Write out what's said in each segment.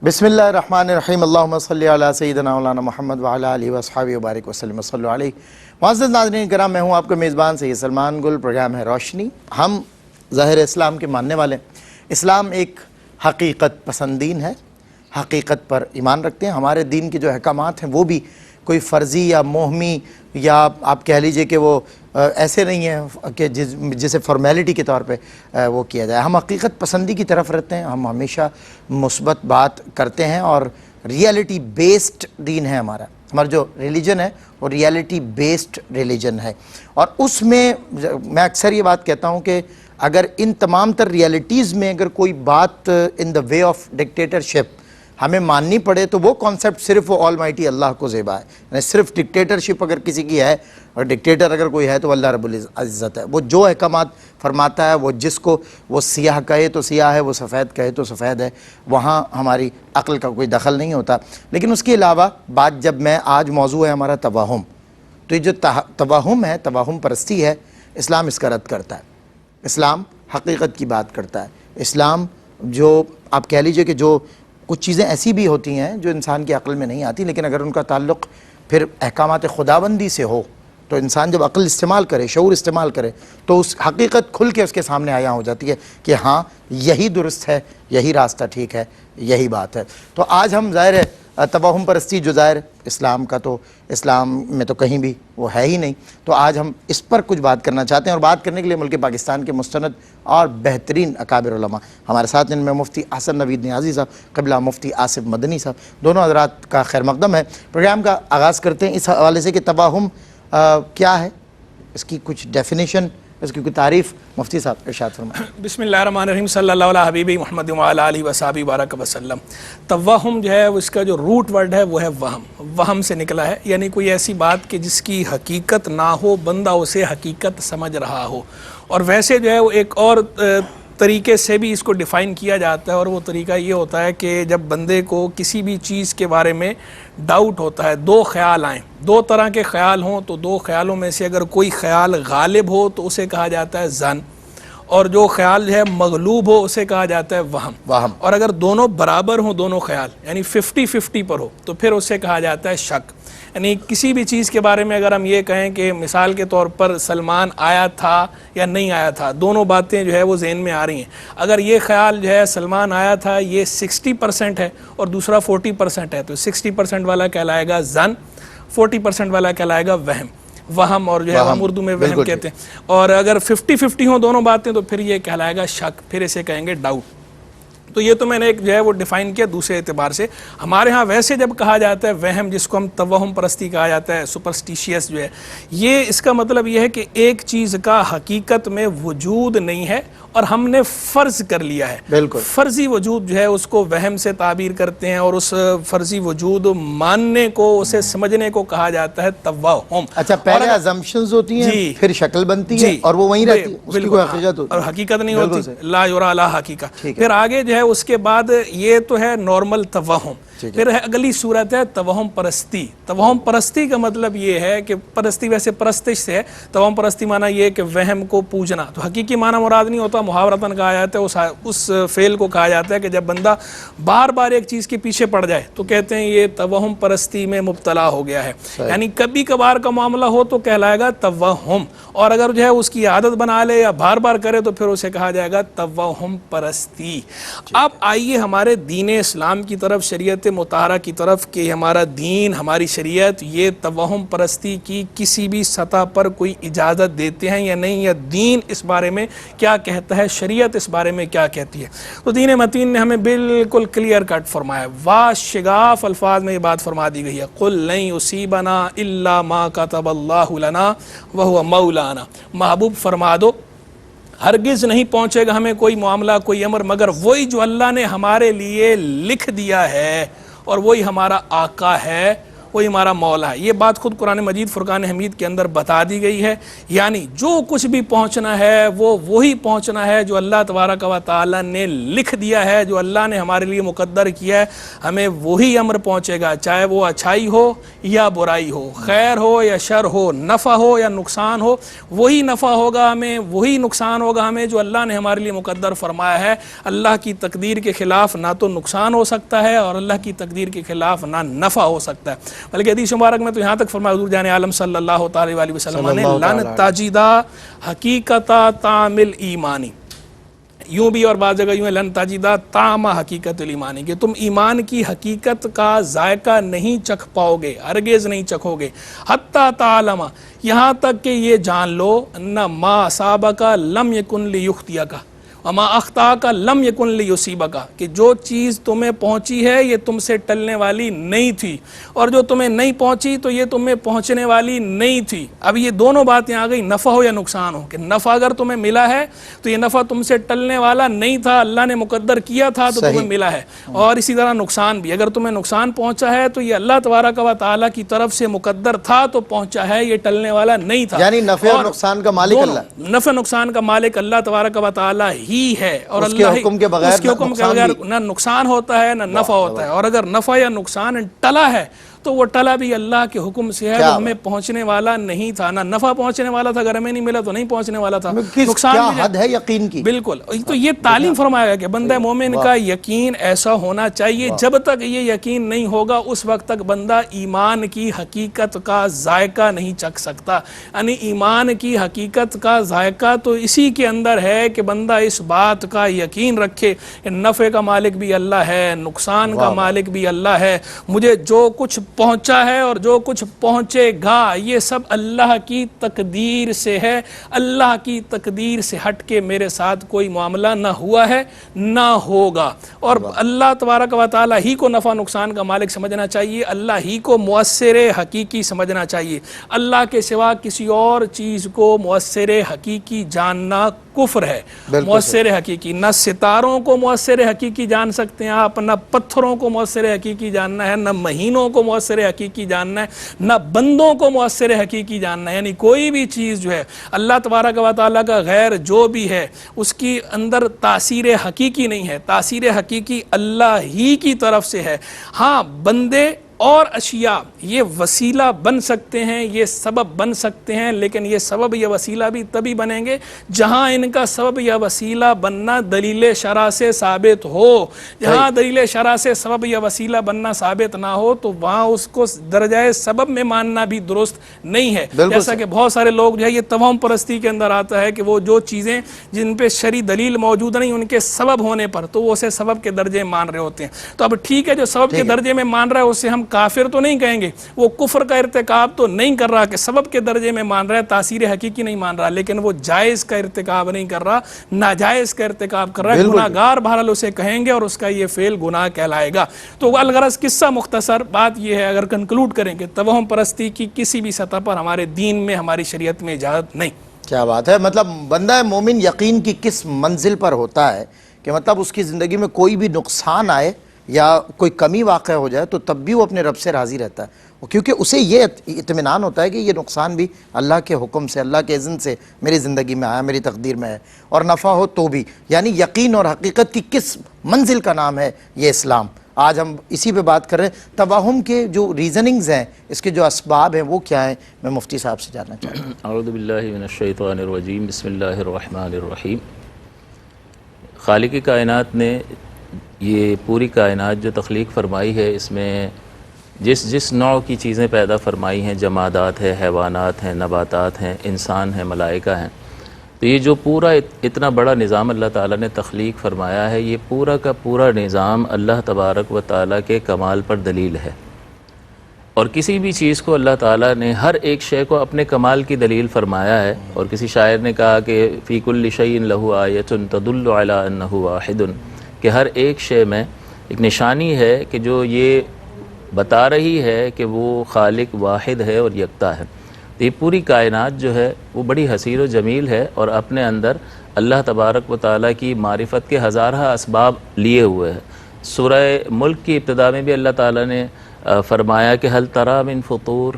بسم اللہ الرحمن الرحیم اللہم صلی علی سیدنا مولانا محمد وعلی آلہ واصحابہ وبارک وسلم صلی علیہ. معزز ناظرین کرام، میں ہوں آپ کا میزبان سید سلمان گل. پروگرام ہے روشنی. ہم ظاہر اسلام کے ماننے والے ہیں. اسلام ایک حقیقت پسند دین ہے، حقیقت پر ایمان رکھتے ہیں. ہمارے دین کے جو احکامات ہیں وہ بھی کوئی فرضی یا موہمی یا آپ کہہ لیجئے کہ وہ ایسے نہیں ہیں کہ جسے فارمیلٹی کے طور پہ وہ کیا جائے. ہم حقیقت پسندی کی طرف رہتے ہیں. ہم ہمیشہ مثبت بات کرتے ہیں اور ریئلٹی بیسڈ دین ہے ہمارا. ہمارا جو ریلیجن ہے وہ ریئلٹی بیسڈ ریلیجن ہے، اور اس میں اکثر یہ بات کہتا ہوں کہ اگر ان تمام تر ریئلٹیز میں اگر کوئی بات ان دا وے آف ڈکٹیٹرشپ ہمیں ماننی پڑے تو وہ کانسیپٹ صرف وہ آل مائٹی اللہ کو زیبا ہے. یعنی صرف ڈکٹیٹرشپ اگر کسی کی ہے اور ڈکٹیٹر اگر کوئی ہے تو اللہ رب العزت ہے. وہ جو احکامات فرماتا ہے، وہ جس کو وہ سیاہ کہے تو سیاہ ہے، وہ سفید کہے تو سفید ہے، وہاں ہماری عقل کا کوئی دخل نہیں ہوتا. لیکن اس کے علاوہ بات جب میں آج موضوع ہے ہمارا توہم، تو یہ جو توہم ہے، توہم پرستی ہے، اسلام اس کا رد کرتا ہے. اسلام حقیقت کی بات کرتا ہے. اسلام جو آپ کہہ لیجئے کہ جو کچھ چیزیں ایسی بھی ہوتی ہیں جو انسان کی عقل میں نہیں آتی، لیکن اگر ان کا تعلق پھر احکامات خداوندی سے ہو تو انسان جب عقل استعمال کرے، شعور استعمال کرے، تو اس حقیقت کھل کے اس کے سامنے آیا ہو جاتی ہے کہ ہاں یہی درست ہے، یہی راستہ ٹھیک ہے، یہی بات ہے. تو آج ہم ظاہر ہے توہم پرستی جو ظاہر اسلام کا تو اسلام میں تو کہیں بھی وہ ہے ہی نہیں، تو آج ہم اس پر کچھ بات کرنا چاہتے ہیں. اور بات کرنے کے لیے ملک پاکستان کے مستند اور بہترین اکابر علماء ہمارے ساتھ، جن میں مفتی حسن نوید نیازی صاحب، قبلہ مفتی آصف مدنی صاحب، دونوں حضرات کا خیر مقدم ہے. پروگرام کا آغاز کرتے ہیں اس حوالے سے کہ توہم کیا ہے، اس کی کچھ ڈیفینیشن، اس کی کوئی تعریف مفتی صاحب ارشاد فرمائیں. بسم اللہ الرحمن الرحیم. صلی اللہ علیہ حبیبی محمد وعلی آلہ وصحبہ وبارک وسلم. توہم جو ہے اس کا جو روٹ ورڈ ہے وہ ہے وہم. وہم سے نکلا ہے، یعنی کوئی ایسی بات کہ جس کی حقیقت نہ ہو، بندہ اسے حقیقت سمجھ رہا ہو. اور ویسے جو ہے وہ ایک اور طریقے سے بھی اس کو ڈیفائن کیا جاتا ہے، اور وہ طریقہ یہ ہوتا ہے کہ جب بندے کو کسی بھی چیز کے بارے میں ڈاؤٹ ہوتا ہے، دو خیال آئیں، دو طرح کے خیال ہوں، تو دو خیالوں میں سے اگر کوئی خیال غالب ہو تو اسے کہا جاتا ہے ظن، اور جو خیال ہے مغلوب ہو اسے کہا جاتا ہے وہم. اور اگر دونوں برابر ہوں، دونوں خیال یعنی 50-50 پر ہو تو پھر اسے کہا جاتا ہے شک. یعنی کسی بھی چیز کے بارے میں اگر ہم یہ کہیں کہ مثال کے طور پر سلمان آیا تھا یا نہیں آیا تھا، دونوں باتیں جو ہے وہ ذہن میں آ رہی ہیں. اگر یہ خیال جو ہے سلمان آیا تھا یہ 60% ہے اور دوسرا 40% ہے، تو 60% والا کہلائے گا ظن، 40% والا کہلائے گا وہم، اور جو ہے ہم اردو میں وہم کہتے ہیں. اور اگر 50-50 ہوں دونوں باتیں تو پھر یہ کہلائے گا شک، پھر اسے کہیں گے ڈاؤٹ. تو یہ تو میں نے ایک جو ہے وہ ڈیفائن کیا دوسرے اعتبار سے. ہمارے ہاں ویسے جب کہا جاتا ہے وہم، جس کو ہم توہم پرستی کہا جاتا ہے، سپرسٹیشیس جو ہے، یہ اس کا مطلب یہ ہے کہ ایک چیز کا حقیقت میں وجود نہیں ہے اور ہم نے فرض کر لیا ہے. بالکل فرضی وجود جو ہے اس کو وہم سے تعبیر کرتے ہیں، اور اس فرضی وجود ماننے کو، اسے سمجھنے کو کہا جاتا ہے توہم. اچھا، پہلے assumptions ہوتی ہیں، پھر شکل بنتی ہے اور وہ وہیں رہتی ہے، اس کی کوئی حقیقت ہوتی ہے اور حقیقت نہیں ہوتی، لا یرا لا حقیقت. پھر آگے جو ہے اس کے بعد یہ تو ہے نارمل توہم. پھر اگلی صورت ہے توہم پرستی. توہم پرستی کا مطلب یہ ہے کہ پرستی ویسے پرستش سے ہے، توہم پرستی معنی یہ ہے کہ وہم کو پوجنا. تو حقیقی معنی مراد نہیں ہوتا، محاورتاً کہا جاتا ہے، اس فعل کو کہا جاتا ہے کہ جب بندہ بار بار ایک چیز کے پیچھے پڑ جائے تو کہتے ہیں یہ توہم پرستی میں مبتلا ہو گیا ہے. یعنی کبھی کبھار کا معاملہ ہو تو کہلائے گا توہم، اور اگر جو ہے اس کی عادت بنا لے یا بار بار کرے تو پھر اسے کہا جائے گا توہم پرستی. اب آئیے ہمارے دین اسلام کی طرف، شریعت مطہرہ کی طرف، کہ ہمارا دین، ہماری شریعت یہ توہم پرستی کی کسی بھی سطح پر کوئی اجازت دیتے ہیں یا نہیں، یا دین اس بارے میں کیا کہتا ہے، شریعت اس بارے میں کیا کہتی ہے. تو دین متین نے ہمیں بالکل کلیئر کٹ فرمایا، واشگاف الفاظ میں یہ بات فرما دی گئی ہے، قل لن یصیبنا الا ما کتب اللہ لنا وہو مولانا. محبوب فرما دو ہرگز نہیں پہنچے گا ہمیں کوئی معاملہ، کوئی امر، مگر وہی جو اللہ نے ہمارے لیے لکھ دیا ہے، اور وہی ہمارا آقا ہے، وہی ہمارا مولا ہے. یہ بات خود قرآن مجید فرقان حمید کے اندر بتا دی گئی ہے. یعنی جو کچھ بھی پہنچنا ہے وہ وہی پہنچنا ہے جو اللہ تبارک و تعالیٰ نے لکھ دیا ہے, جو اللہ نے ہمارے لیے مقدر کیا ہے, ہمیں وہی امر پہنچے گا, چاہے وہ اچھائی ہو یا برائی ہو, خیر ہو یا شر ہو, نفع ہو یا نقصان ہو, وہی نفع ہوگا ہمیں, وہی نقصان ہوگا ہمیں جو اللہ نے ہمارے لیے مقدر فرمایا ہے. اللہ کی تقدیر کے خلاف نہ تو نقصان ہو سکتا ہے اور اللہ کی تقدیر کے خلاف نہ نفع ہو سکتا ہے. بلکہ حدیث مبارک میں تو یہاں تک فرمایا حضور جان عالم صلی اللہ تعالی علیہ وسلم نے لن تجدا حقیقتا تعمل ایمانی, یوں بھی اور بعض جگہ یوں ہے لن تجدا طعم حقیقت الایمانی, کہ تم ایمان کی حقیقت کا ذائقہ نہیں چکھ پاؤ گے, ہرگز نہیں چکھو گے. حتی تعلم, یہاں تک کہ یہ جان لو, ان ما اصابک لم یکن لیخطئک وما اخطاک لم یکن لیصیبک, کہ جو چیز تمہیں پہنچی ہے یہ تم سے ٹلنے والی نہیں تھی, اور جو تمہیں نہیں پہنچی تو یہ تمہیں پہنچنے والی نہیں تھی. اب یہ دونوں باتیں آ گئی, نفع ہو یا نقصان ہو, کہ نفع اگر تمہیں ملا ہے تو یہ نفع تم سے ٹلنے والا نہیں تھا, اللہ نے مقدر کیا تھا تو تمہیں ملا ہے. اور اسی طرح نقصان بھی, اگر تمہیں نقصان پہنچا ہے تو یہ اللہ تبارک و تعالیٰ کی طرف سے مقدر تھا تو پہنچا ہے, یہ ٹلنے والا نہیں تھا. یعنی نفع اور نقصان کا مالک اللہ, نفع نقصان کا مالک اللہ تبارک و تعالیٰ ہی ہے, اور اس کے حکم کے بغیر اس کے حکم کے بغیر نہ نقصان ہوتا ہے نہ نفع ہوتا ہے. اور اگر نفع یا نقصان ٹلا ہے تو وہ ٹلا بھی اللہ کے حکم سے ہے, وہ ہمیں پہنچنے والا نہیں تھا. نہ نفع پہنچنے والا تھا, اگر ہمیں نہیں ملا تو نہیں پہنچنے والا تھا. نقصان کیا حد ہے یقین کی, بالکل. تو یہ تعلیم فرمایا گیا کہ بندہ مومن کا یقین ایسا ہونا چاہیے, جب تک یہ یقین نہیں ہوگا اس وقت تک بندہ ایمان کی حقیقت کا ذائقہ نہیں چکھ سکتا. یعنی ایمان کی حقیقت کا ذائقہ تو اسی کے اندر ہے کہ بندہ اس بات کا یقین رکھے کہ نفع کا مالک بھی اللہ ہے, نقصان کا مالک بھی اللہ ہے, مجھے جو کچھ پہنچا ہے اور جو کچھ پہنچے گا یہ سب اللہ کی تقدیر سے ہے. اللہ کی تقدیر سے ہٹ کے میرے ساتھ کوئی معاملہ نہ ہوا ہے نہ ہوگا. اور اللہ تبارک و تعالیٰ ہی کو نفع نقصان کا مالک سمجھنا چاہیے, اللہ ہی کو مؤثر حقیقی سمجھنا چاہیے. اللہ کے سوا کسی اور چیز کو مؤثر حقیقی جاننا کفر ہے. مؤثر حقیقی, نہ ستاروں کو مؤثر حقیقی جان سکتے ہیں آپ, نہ پتھروں کو مؤثر حقیقی جاننا ہے, نہ مہینوں کو مؤثر حقیقی جاننا ہے, نہ بندوں کو مؤثر حقیقی جاننا ہے. یعنی کوئی بھی چیز جو ہے اللہ تبارک و تعالیٰ کا غیر جو بھی ہے اس کی اندر تاثیر حقیقی نہیں ہے. تاثیر حقیقی اللہ ہی کی طرف سے ہے. ہاں بندے اور اشیاء یہ وسیلہ بن سکتے ہیں, یہ سبب بن سکتے ہیں, لیکن یہ سبب یا وسیلہ بھی تبھی بنیں گے جہاں ان کا سبب یا وسیلہ بننا دلیل شرع سے ثابت ہو. جہاں دلیل شرع سے سبب یا وسیلہ بننا ثابت نہ ہو تو وہاں اس کو درجہ سبب میں ماننا بھی درست نہیں ہے. جیسا کہ بہت سارے لوگ جو ہے یہ توہم پرستی کے اندر آتا ہے کہ وہ جو چیزیں جن پہ شرعی دلیل موجود نہیں ان کے سبب ہونے پر تو وہ اسے سبب کے درجے میں مان رہے ہوتے ہیں. تو اب ٹھیک ہے, جو سبب کے درجے میں مان رہا ہے اسے ہم کافر تو نہیں کہیں گے, وہ کفر کا ارتکاب تو نہیں کر رہا کہ سبب کے درجے میں مان رہا ہے, تاثیر حقیقی نہیں مان رہا, لیکن وہ جائز کا ارتکاب نہیں کر رہا, ناجائز کا ارتکاب کر رہا ہے. گناہگار بہرحال اسے کہیں گے اور اس کا یہ فعل گناہ کہلائے گا. تو الغرض قصہ مختصر بات یہ ہے, اگر کنکلوڈ کریں کہ توہم پرستی کی کسی بھی سطح پر ہمارے دین میں ہماری شریعت میں اجازت نہیں. کیا بات ہے. مطلب بندہ مومن یقین کی کس منزل پر ہوتا ہے کہ مطلب اس کی زندگی میں کوئی بھی نقصان آئے یا کوئی کمی واقع ہو جائے تو تب بھی وہ اپنے رب سے راضی رہتا ہے, کیونکہ اسے یہ اطمینان ہوتا ہے کہ یہ نقصان بھی اللہ کے حکم سے, اللہ کے اذن سے میری زندگی میں آیا, میری تقدیر میں ہے, اور نفع ہو تو بھی. یعنی یقین اور حقیقت کی کس منزل کا نام ہے یہ اسلام. آج ہم اسی پہ بات کر رہے ہیں. توہم کے جو ریزننگز ہیں, اس کے جو اسباب ہیں وہ کیا ہیں, میں مفتی صاحب سے جاننا چاہتا ہوں. اعوذ باللہ من الشیطان الرجیم, بسم اللہ الرحمن الرحیم. خالق کائنات نے یہ پوری کائنات جو تخلیق فرمائی ہے, اس میں جس نوع کی چیزیں پیدا فرمائی ہیں, جمادات ہیں, حیوانات ہیں, نباتات ہیں, انسان ہیں, ملائکہ ہیں, تو یہ جو پورا اتنا بڑا نظام اللہ تعالیٰ نے تخلیق فرمایا ہے, یہ پورا کا پورا نظام اللہ تبارک و تعالیٰ کے کمال پر دلیل ہے. اور کسی بھی چیز کو اللہ تعالیٰ نے ہر ایک شے کو اپنے کمال کی دلیل فرمایا ہے. اور کسی شاعر نے کہا کہ فی کل شیء لہ آیۃ تدل علی انہ واحد, کہ ہر ایک شے میں ایک نشانی ہے کہ جو یہ بتا رہی ہے کہ وہ خالق واحد ہے اور یکتا ہے. تو یہ پوری کائنات جو ہے وہ بڑی حسین و جمیل ہے, اور اپنے اندر اللہ تبارک و تعالیٰ کی معرفت کے ہزارہ اسباب لیے ہوئے ہے. سورہ ملک کی ابتدا میں بھی اللہ تعالیٰ نے فرمایا کہ حل تری من فطور،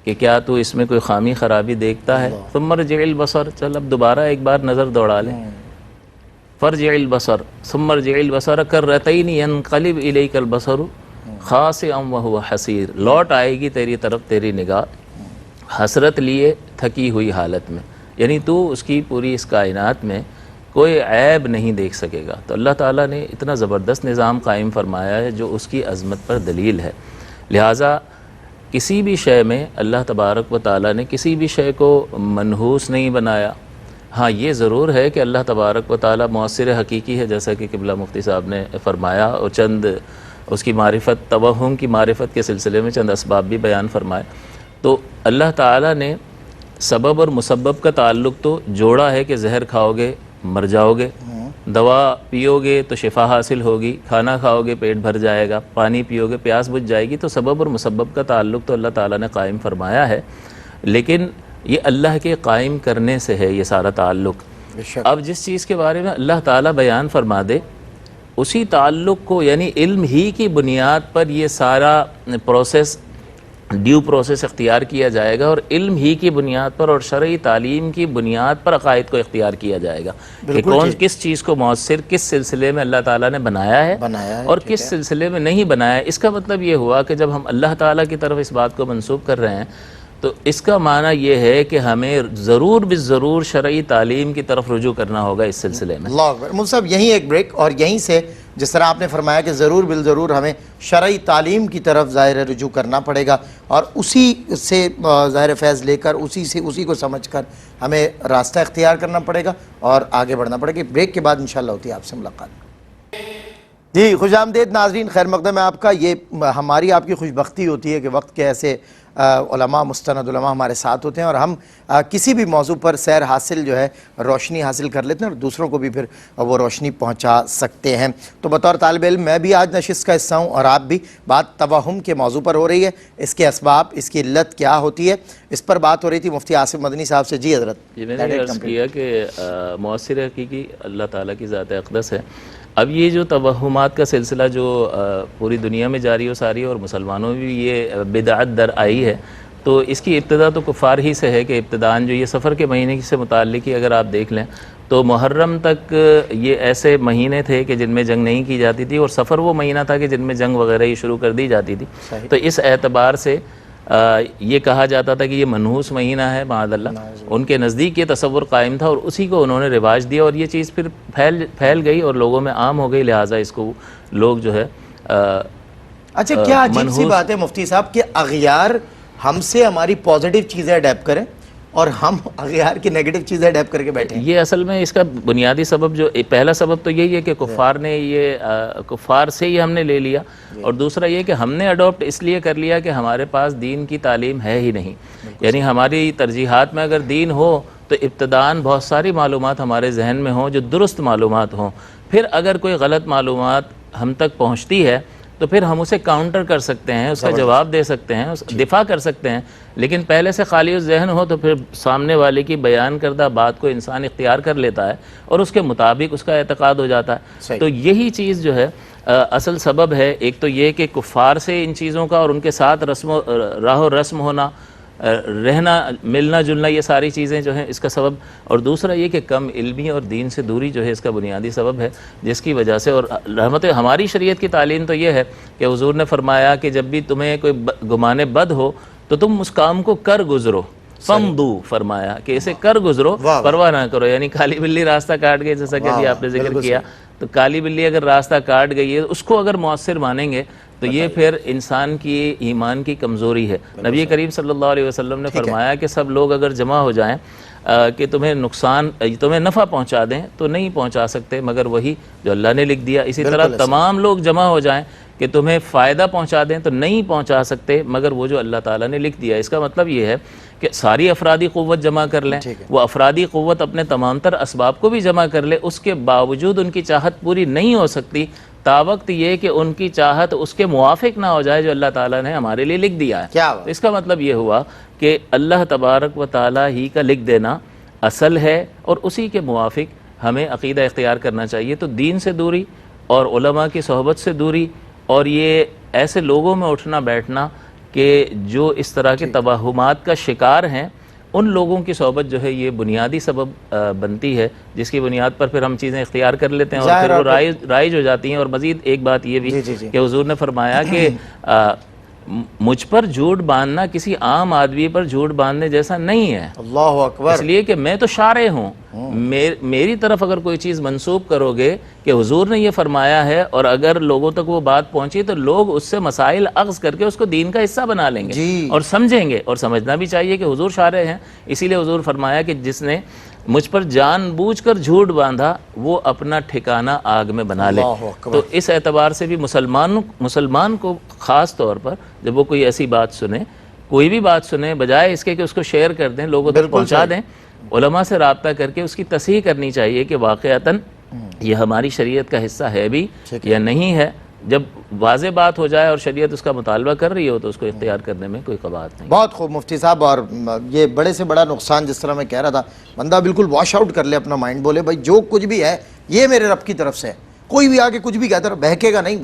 کہ کیا تو اس میں کوئی خامی خرابی دیکھتا ہے؟ ثم ارجع البصر، چل اب دوبارہ ایک بار نظر دوڑا لے، فرجع البصر ثم ارجع البصر کرتین ینقلب الیک البصر خاسئا وهو حسیر، لوٹ آئے گی تیری طرف تیری نگاہ حسرت لیے تھکی ہوئی حالت میں، یعنی تو اس کی پوری اس کائنات میں کوئی عیب نہیں دیکھ سکے گا۔ تو اللہ تعالیٰ نے اتنا زبردست نظام قائم فرمایا ہے جو اس کی عظمت پر دلیل ہے۔ لہٰذا کسی بھی شے میں اللہ تبارک و تعالیٰ نے کسی بھی شے کو منحوس نہیں بنایا۔ ہاں یہ ضرور ہے کہ اللہ تبارک و تعالیٰ مؤثر حقیقی ہے، جیسا کہ قبلہ مفتی صاحب نے فرمایا، اور چند اس کی معرفت، توہم کی معرفت کے سلسلے میں چند اسباب بھی بیان فرمائے۔ تو اللہ تعالیٰ نے سبب اور مسبب کا تعلق تو جوڑا ہے کہ زہر کھاؤ گے مر جاؤ گے، دوا پیو گے تو شفا حاصل ہوگی، کھانا کھاؤ گے پیٹ بھر جائے گا، پانی پیو گے پیاس بجھ جائے گی، تو سبب اور مسبب کا تعلق تو اللہ تعالیٰ نے قائم فرمایا ہے، لیکن یہ اللہ کے قائم کرنے سے ہے یہ سارا تعلق۔ اب جس چیز کے بارے میں اللہ تعالیٰ بیان فرما دے اسی تعلق کو، یعنی علم ہی کی بنیاد پر یہ سارا پروسیس، ڈیو پروسیس اختیار کیا جائے گا، اور علم ہی کی بنیاد پر اور شرعی تعلیم کی بنیاد پر عقائد کو اختیار کیا جائے گا کہ کون کس چیز کو مؤثر کس سلسلے میں اللہ تعالیٰ نے بنایا ہے اور کس سلسلے میں نہیں بنایا ہے۔ اس کا مطلب یہ ہوا کہ جب ہم اللہ تعالیٰ کی طرف اس بات کو منسوب کر رہے ہیں تو اس کا معنی یہ ہے کہ ہمیں ضرور بالضرور شرعی تعلیم کی طرف رجوع کرنا ہوگا اس سلسلے میں۔ اللہ اکبر۔ مفتی صاحب یہیں ایک بریک، اور یہیں سے جس طرح آپ نے فرمایا کہ ضرور بالضرور ہمیں شرعی تعلیم کی طرف ظاہر رجوع کرنا پڑے گا، اور اسی سے ظاہر فیض لے کر اسی کو سمجھ کر ہمیں راستہ اختیار کرنا پڑے گا اور آگے بڑھنا پڑے گا۔ بریک کے بعد انشاءاللہ ہوتی ہے آپ سے ملاقات۔ جی خوش آمدید ناظرین، خیر مقدم ہے آپ کا۔ یہ ہماری آپ کی خوش بختی ہوتی ہے کہ وقت کے ایسے علماء، مستند علماء ہمارے ساتھ ہوتے ہیں، اور ہم کسی بھی موضوع پر سیر حاصل جو ہے روشنی حاصل کر لیتے ہیں اور دوسروں کو بھی پھر وہ روشنی پہنچا سکتے ہیں۔ تو بطور طالب علم میں بھی آج نشست کا حصہ ہوں، اور آپ بھی۔ بات توہم کے موضوع پر ہو رہی ہے، اس کے اسباب، اس کی علت کیا ہوتی ہے، اس پر بات ہو رہی تھی مفتی آصف مدنی صاحب سے۔ جی حضرت۔ جی میں نے عرض کیا کہ مؤثر حقیقی اللہ تعالیٰ کی ذات اقدس ہے۔ اب یہ جو توہمات کا سلسلہ جو پوری دنیا میں جاری و ساری ہے، اور مسلمانوں میں بھی یہ بدعت در آئی ہے، تو اس کی ابتدا تو کفار ہی سے ہے کہ ابتداً جو یہ سفر کے مہینے سے متعلق ہی اگر آپ دیکھ لیں تو محرم تک یہ ایسے مہینے تھے کہ جن میں جنگ نہیں کی جاتی تھی، اور سفر وہ مہینہ تھا کہ جن میں جنگ وغیرہ ہی شروع کر دی جاتی تھی۔ تو اس اعتبار سے یہ کہا جاتا تھا کہ یہ منحوس مہینہ ہے، معاذ اللہ۔ ان کے نزدیک یہ تصور قائم تھا، اور اسی کو انہوں نے رواج دیا، اور یہ چیز پھر پھیل گئی اور لوگوں میں عام ہو گئی، لہٰذا اس کو لوگ جو ہے اچھا کیا عجیب سی بات ہے مفتی صاحب کہ اغیار ہم سے ہماری پازیٹیو چیزیں اڈیپٹ کریں اور ہم اغیار کی نیگیٹو چیزیں اڈیپٹ کر کے بیٹھے ہیں۔ یہ اصل میں اس کا بنیادی سبب جو پہلا سبب تو یہی ہے کہ کفار سے ہی ہم نے لے لیا، اور دوسرا یہ کہ ہم نے اڈاپٹ اس لیے کر لیا کہ ہمارے پاس دین کی تعلیم ہے ہی نہیں، یعنی ہماری ترجیحات میں اگر دین ہو تو ابتداً بہت ساری معلومات ہمارے ذہن میں ہوں جو درست معلومات ہوں، پھر اگر کوئی غلط معلومات ہم تک پہنچتی ہے تو پھر ہم اسے کاؤنٹر کر سکتے ہیں، اس کا جواب دے سکتے ہیں، دفاع کر سکتے ہیں، لیکن پہلے سے خالی ذہن ہو تو پھر سامنے والے کی بیان کردہ بات کو انسان اختیار کر لیتا ہے اور اس کے مطابق اس کا اعتقاد ہو جاتا ہے۔ تو یہی چیز جو ہے اصل سبب ہے، ایک تو یہ کہ کفار سے ان چیزوں کا اور ان کے ساتھ راہ و رسم ہونا، رہنا، ملنا جلنا، یہ ساری چیزیں جو ہیں اس کا سبب، اور دوسرا یہ کہ کم علمی اور دین سے دوری جو ہے اس کا بنیادی سبب ہے، جس کی وجہ سے، اور رحمت ہماری شریعت کی تعلیم تو یہ ہے کہ حضور نے فرمایا کہ جب بھی تمہیں کوئی گمان بد ہو تو تم اس کام کو کر گزرو، فمدو، فرمایا کہ اسے کر گزرو، پرواہ نہ کرو، یعنی کالی بلی راستہ کاٹ گئی، جیسا کہ ابھی آپ نے ذکر کیا، تو کالی بلی اگر راستہ کاٹ گئی ہے اس کو اگر مؤثر مانیں گے تو یہ پھر انسان کی ایمان کی کمزوری ہے۔ نبی کریم صلی اللہ علیہ وسلم نے فرمایا کہ سب لوگ اگر جمع ہو جائیں کہ تمہیں نفع پہنچا دیں تو نہیں پہنچا سکتے مگر وہی جو اللہ نے لکھ دیا، اسی طرح تمام لوگ جمع ہو جائیں کہ تمہیں فائدہ پہنچا دیں تو نہیں پہنچا سکتے مگر وہ جو اللہ تعالیٰ نے لکھ دیا۔ اس کا مطلب یہ ہے کہ ساری افرادی قوت جمع کر لیں، وہ افرادی قوت اپنے تمام تر اسباب کو بھی جمع کر لے، اس کے باوجود ان کی چاہت پوری نہیں ہو سکتی تاوقت یہ کہ ان کی چاہت اس کے موافق نہ ہو جائے جو اللہ تعالیٰ نے ہمارے لیے لکھ دیا ہے۔ اس کا مطلب یہ ہوا کہ اللہ تبارک و تعالیٰ ہی کا لکھ دینا اصل ہے، اور اسی کے موافق ہمیں عقیدہ اختیار کرنا چاہیے۔ تو دین سے دوری اور علماء کی صحبت سے دوری اور یہ ایسے لوگوں میں اٹھنا بیٹھنا کہ جو اس طرح کے توہمات کا شکار ہیں، ان لوگوں کی صحبت جو ہے یہ بنیادی سبب بنتی ہے، جس کی بنیاد پر پھر ہم چیزیں اختیار کر لیتے ہیں اور پھر وہ رائج ہو جاتی ہیں۔ اور مزید ایک بات یہ بھی کہ حضور نے فرمایا کہ مجھ پر جھوٹ باندھنا کسی عام آدمی پر جھوٹ باندھنے جیسا نہیں ہے، اللہ اکبر، اس لیے کہ میں تو شارع ہوں، میری طرف اگر کوئی چیز منسوب کرو گے کہ حضور نے یہ فرمایا ہے، اور اگر لوگوں تک وہ بات پہنچی تو لوگ اس سے مسائل اخذ کر کے اس کو دین کا حصہ بنا لیں گے اور سمجھیں گے، اور سمجھنا بھی چاہیے کہ حضور شارع ہیں۔ اسی لیے حضور فرمایا کہ جس نے مجھ پر جان بوجھ کر جھوٹ باندھا وہ اپنا ٹھکانہ آگ میں بنا لے۔ تو اس اعتبار سے بھی مسلمان کو خاص طور پر جب وہ کوئی ایسی بات سنے، کوئی بھی بات سنے، بجائے اس کے کہ اس کو شیئر کر دیں، لوگوں تک پہنچا دیں، علماء سے رابطہ کر کے اس کی تصحیح کرنی چاہیے کہ واقعتاً یہ ہماری شریعت کا حصہ ہے بھی یا نہیں ہے۔ جب واضح بات ہو جائے اور شریعت اس کا مطالبہ کر رہی ہو تو اس کو اختیار کرنے میں کوئی قباحت نہیں۔ بہت خوب مفتی صاحب، اور یہ بڑے سے بڑا نقصان جس طرح میں کہہ رہا تھا، بندہ بالکل واش آؤٹ کر لے اپنا مائنڈ، بولے بھائی جو کچھ بھی ہے یہ میرے رب کی طرف سے ہے، کوئی بھی آگے کچھ بھی کہتا ہے بہکے گا نہیں،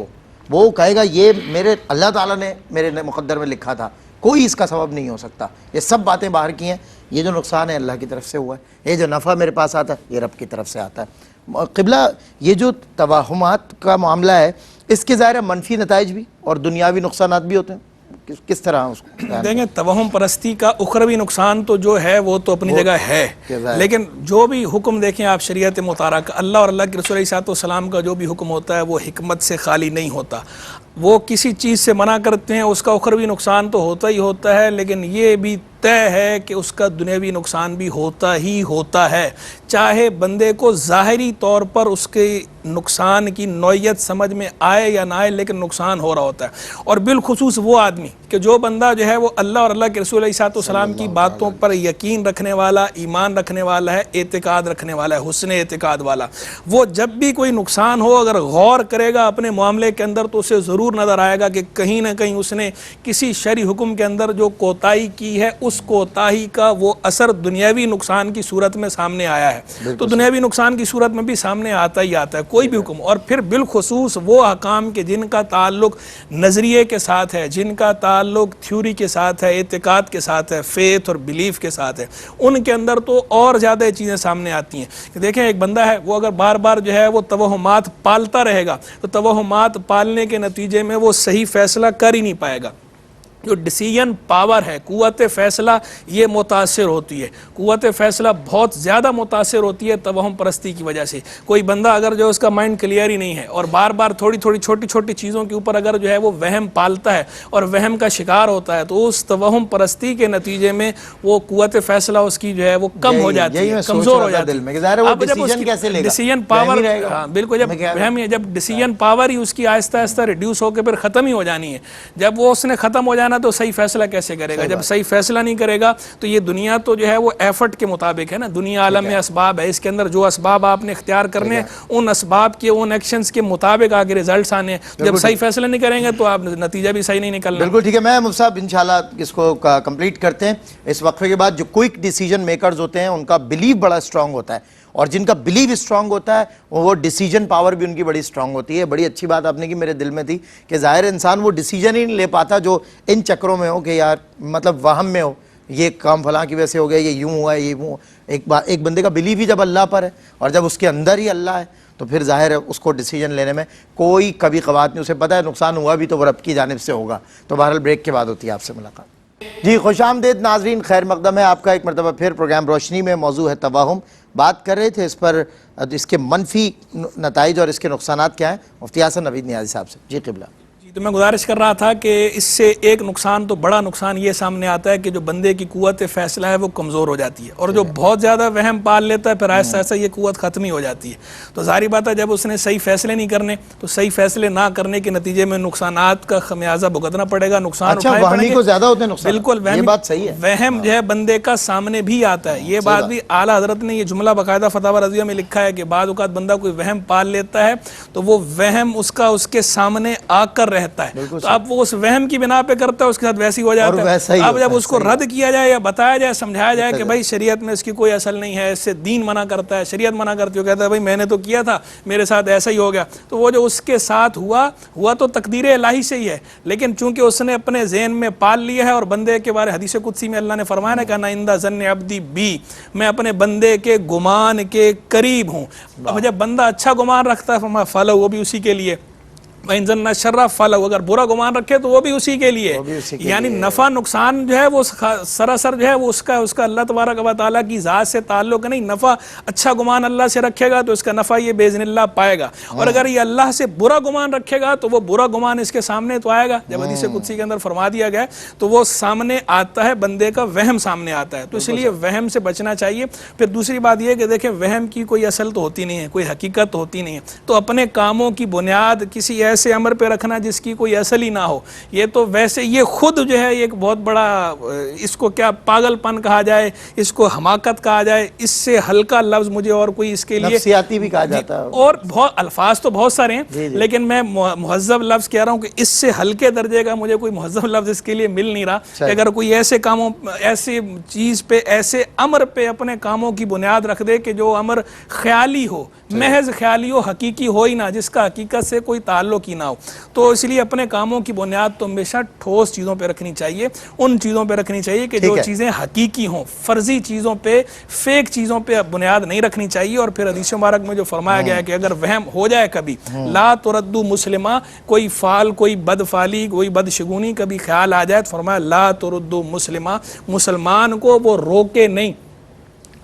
وہ کہے گا یہ میرے اللہ تعالیٰ نے میرے مقدر میں لکھا تھا، کوئی اس کا سبب نہیں ہو سکتا، یہ سب باتیں باہر کی ہیں، یہ جو نقصان ہے اللہ کی طرف سے ہوا ہے، یہ جو نفع میرے پاس آتا ہے یہ رب کی طرف سے آتا ہے۔ قبلہ یہ جو توہمات کا معاملہ ہے اس کے ظاہر منفی نتائج بھی اور دنیاوی نقصانات بھی ہوتے ہیں، کس طرح اس کو دیکھیں؟ توہم پرستی کا اخروی نقصان تو جو ہے وہ تو اپنی جگہ ہے، لیکن جو بھی حکم دیکھیں آپ شریعت مطہرہ کا، اللہ اور اللہ کے رسول علیہ السلام کا جو بھی حکم ہوتا ہے وہ حکمت سے خالی نہیں ہوتا۔ وہ کسی چیز سے منع کرتے ہیں اس کا اخروی نقصان تو ہوتا ہی ہوتا ہے، لیکن یہ بھی طے ہے کہ اس کا دنیاوی نقصان بھی ہوتا ہی ہوتا ہے، چاہے بندے کو ظاہری طور پر اس کے نقصان کی نوعیت سمجھ میں آئے یا نہ آئے، لیکن نقصان ہو رہا ہوتا ہے۔ اور بالخصوص وہ آدمی کہ جو بندہ جو ہے وہ اللہ اور اللہ کے رسول علیہ السلام کی باتوں پر یقین رکھنے والا، ایمان رکھنے والا ہے، اعتقاد رکھنے والا ہے، حسن اعتقاد والا، وہ جب بھی کوئی نقصان ہو اگر غور کرے گا اپنے معاملے کے اندر تو اسے ضرور نظر آئے گا کہ کہیں نہ کہیں اس نے کسی شرعی حکم کے اندر جو کوتاہی کی ہے، اس کوتاہی کا وہ اثر دنیاوی نقصان کی صورت میں سامنے آیا ہے۔ تو دنیاوی نقصان کی صورت میں بھی سامنے آتا ہی آتا ہے کوئی بھی حکم، اور پھر بالخصوص وہ احکام کے جن کا تعلق نظریے کے ساتھ ہے، جن کا تعلق تھیوری کے ساتھ ہے، اعتقاد کے ساتھ ہے، فیتھ اور بلیف کے ساتھ ہے، ان کے اندر تو اور زیادہ چیزیں سامنے آتی ہیں کہ دیکھیں ایک بندہ ہے وہ اگر بار بار جو ہے وہ توہمات پالتا رہے گا تو توہمات پالنے کے نتیجے میں وہ صحیح فیصلہ کر ہی نہیں پائے گا۔ جو ڈیسیژن پاور ہے، قوت فیصلہ، یہ متاثر ہوتی ہے، قوت فیصلہ بہت زیادہ متاثر ہوتی ہے توہم پرستی کی وجہ سے۔ کوئی بندہ اگر جو اس کا مائنڈ کلیئر ہی نہیں ہے اور بار بار تھوڑی تھوڑی چھوٹی چھوٹی چیزوں کے اوپر اگر جو ہے وہ وہم پالتا ہے اور وہم کا شکار ہوتا ہے تو اس توہم پرستی کے نتیجے میں وہ قوت فیصلہ اس کی جو ہے وہ کم ہو جاتی ہے، کمزور ہو جاتی ہے۔ اب جب ڈیسیژن پاور، بالکل جب ڈیسیژن پاور ہی اس کی آہستہ آہستہ ریڈیوس ہو کے پھر ختم ہی ہو جانی ہے، جب وہ اس نے ختم ہو جانا تو صحیح فیصلہ کیسے کرے گا؟ جب صحیح فیصلہ نہیں کرے گا تو یہ دنیا تو جو ہے وہ ایفرٹ کے مطابق ہے نا، دنیا عالم میں اسباب ہے، اس کے اندر جو اسباب آپ نے اختیار کرنے ان اسباب کے ان ایکشنز کے مطابق آگے ریزلٹس آنے، جب صحیح فیصلہ نہیں کریں گے تو آپ نتیجہ بھی صحیح نہیں نکلنا۔ بالکل ٹھیک ہے، میں مفتی صاحب انشاءاللہ اس کو کمپلیٹ کرتے ہیں اس وقفے کے بعد۔ جو کوئک ڈیسیجن میکرز ہوتے ہیں ان کا بلیف بڑا اسٹرانگ ہوتا ہے، اور جن کا بلیف اسٹرانگ ہوتا ہے وہ ڈیسیجن پاور بھی ان کی بڑی اسٹرانگ ہوتی ہے۔ بڑی اچھی بات آپ نے کی، میرے دل میں تھی کہ ظاہر انسان وہ ڈیسیجن ہی نہیں لے پاتا جو ان چکروں میں ہو کہ یار مطلب وہم میں ہو، یہ کام فلاں کی وجہ سے ہو گیا، یہ یوں ہوا ہے، یہ وہ۔ ایک بندے کا بلیف ہی جب اللہ پر ہے اور جب اس کے اندر ہی اللہ ہے تو پھر ظاہر ہے اس کو ڈیسیجن لینے میں کوئی کبھی قباحت نہیں، اسے پتہ ہے نقصان ہوا بھی تو وہ رب کی جانب سے ہوگا۔ تو بہرحال بریک کے بعد ہوتی ہے آپ سے ملاقات۔ جی خوش آمدید ناظرین، خیر مقدم ہے آپ کا ایک مرتبہ پھر پروگرام روشنی میں۔ موضوع ہے توہم، بات کر رہے تھے اس پر، اس کے منفی نتائج اور اس کے نقصانات کیا ہیں، مفتی حسن نوید نیازی صاحب سے۔ جی قبلہ۔ تو میں گزارش کر رہا تھا کہ اس سے ایک نقصان تو بڑا نقصان یہ سامنے آتا ہے کہ جو بندے کی قوت فیصلہ ہے وہ کمزور ہو جاتی ہے، اور جو بہت زیادہ وہم پال لیتا ہے پھر آہستہ آہستہ یہ قوت ختم ہی ہو جاتی ہے۔ تو ظاہری بات ہے جب اس نے صحیح فیصلے نہیں کرنے تو صحیح فیصلے نہ کرنے کے نتیجے میں نقصانات کا خمیازہ بھگتنا پڑے گا، نقصان اٹھائے پڑیں گے۔ کو زیادہ ہوتے ہیں نقصان، بالکل یہ بات صحیح ہے۔ وہم جو ہے بندے کا سامنے بھی آتا ہے، یہ بات بھی اعلیٰ حضرت نے یہ جملہ باقاعدہ فتاوی رضویہ میں لکھا ہے کہ بعض اوقات بندہ کوئی وہم پال لیتا ہے تو وہ وہم اس کا اس کے سامنے آ کر رہ رہتا ہے، تو اب وہ اس وہم کی بنا پہ کرتا ہے، اس کے ساتھ ویسی ہو جاتا ہے۔ اب جب اس کو رد کیا جائے یا بتایا جائے، سمجھایا جائے کہ بھائی شریعت میں اس کی کوئی اصل نہیں ہے، اس سے دین منع کرتا ہے، شریعت منع کرتی ہے، کہتا ہے بھائی میں نے تو کیا تھا، میرے ساتھ ایسا ہی ہو گیا، تو وہ جو اس کے ساتھ ہوا تو تقدیر الہی سے ہی ہے، لیکن چونکہ اس نے اپنے ذہن میں پال لیا ہے، اور بندے کے بارے حدیث قدسی میں اللہ نے فرمایا نا کہ انا عند ظن عبدی بی، میں اپنے بندے کے گمان کے قریب ہوں۔ اب جب بندہ اچھا گمان رکھتا ہے فرمایا فالو، وہ بھی اسی کے لیے، وَإِن ظَنَّ الشَّرَّ فَلَهُ، اگر برا گمان رکھے تو وہ بھی اسی کے لیے، یعنی نفع نقصان جو ہے وہ سراسر جو ہے وہ اس کا اللہ تبارک و تعالیٰ کی ذات سے تعلق نہیں، نفع اچھا گمان اللہ سے رکھے گا تو اس کا نفع یہ باذن اللہ پائے گا، اور اگر یہ اللہ سے برا گمان رکھے گا تو وہ برا گمان اس کے سامنے تو آئے گا، جب حدیث قدسی کے اندر فرما دیا گیا تو وہ سامنے آتا ہے، بندے کا وہم سامنے آتا ہے، تو اس لیے وہم سے بچنا چاہیے۔ پھر دوسری بات یہ کہ دیکھیں وہم کی کوئی اصل تو ہوتی نہیں ہے، کوئی حقیقت ہوتی نہیں ہے، تو اپنے کاموں کی بنیاد کسی ایسے امر پہ رکھنا جس کی کوئی اصل ہی نہ ہو، یہ تو ویسے یہ خود جو ہے ایک بہت بڑا، اس کو کیا پاگل پن کہا جائے، اس کو حماقت کہا جائے، اس سے ہلکا لفظ مجھے اور کوئی اس کے لیے نفسیاتی بھی کہا جاتا ہے، اور بہت الفاظ تو بہت سارے ہیں، لیکن میں مہذب لفظ کہہ رہا ہوں کہ اس سے ہلکے درجے کا مجھے کوئی مہذب لفظ اس کے لیے مل نہیں رہا کہ اگر کوئی ایسے کاموں، ایسی چیز پہ، ایسے امر پہ اپنے کاموں کی بنیاد رکھ دے کہ جو امر خیالی ہو، محض خیالی ہو، حقیقی ہو ہی نہ، جس کا حقیقت سے کوئی تعلق ہی نہ ہو، تو اس لیے اپنے کاموں کی بنیاد تو ہمیشہ ٹھوس چیزوں پہ رکھنی چاہیے، ان چیزوں پہ رکھنی چاہیے کہ جو چیزیں حقیقی ہوں، فرضی چیزوں پہ، فیک چیزوں پہ بنیاد نہیں رکھنی چاہیے۔ اور پھر حدیث مبارک میں جو فرمایا گیا ہے کہ اگر وہم ہو جائے کبھی، لا تردو مسلمہ، کوئی فعل، کوئی بدفعلی، کوئی بدشگونی کبھی خیال آ جائے تو فرمایا لا تردو مسلمہ، مسلمان کو وہ روکے نہیں،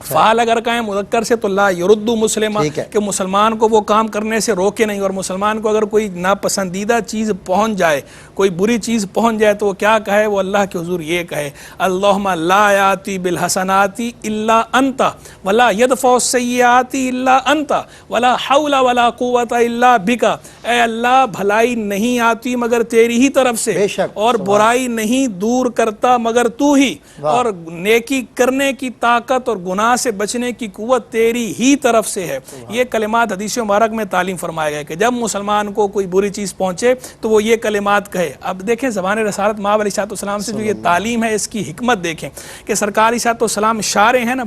فعال اگر کہیں مذکر سے تو لا یردو مسلمہ، کہ مسلمان کو وہ کام کرنے سے روکے نہیں، اور مسلمان کو اگر کوئی ناپسندیدہ چیز پہنچ جائے، کوئی بری چیز پہنچ جائے تو وہ کیا کہے، وہ اللہ کے حضور یہ کہے اللہم لا یاتی بالحسنات الا انت ولا یدفع السیئات الا انت ولا حول ولا قوت الا بک، اے اللہ بھلائی نہیں آتی مگر تیری ہی طرف سے، اور برائی نہیں دور کرتا مگر تو ہی، اور نیکی کرنے کی طاقت اور گناہ سے بچنے کی قوت تیری ہی طرف سے ہے۔ یہ کلمات حدیث مبارک میں تعلیم فرمایا گیا کہ جب مسلمان کو کوئی بری چیز پہنچے تو وہ یہ کلمات کہے۔ اب دیکھیں زبان رسالت مآب علیہ السلام سے جو یہ تعلیم ہے، اس کی حکمت دیکھیں کہ سرکار علیہ السلام شارع ہیں نا،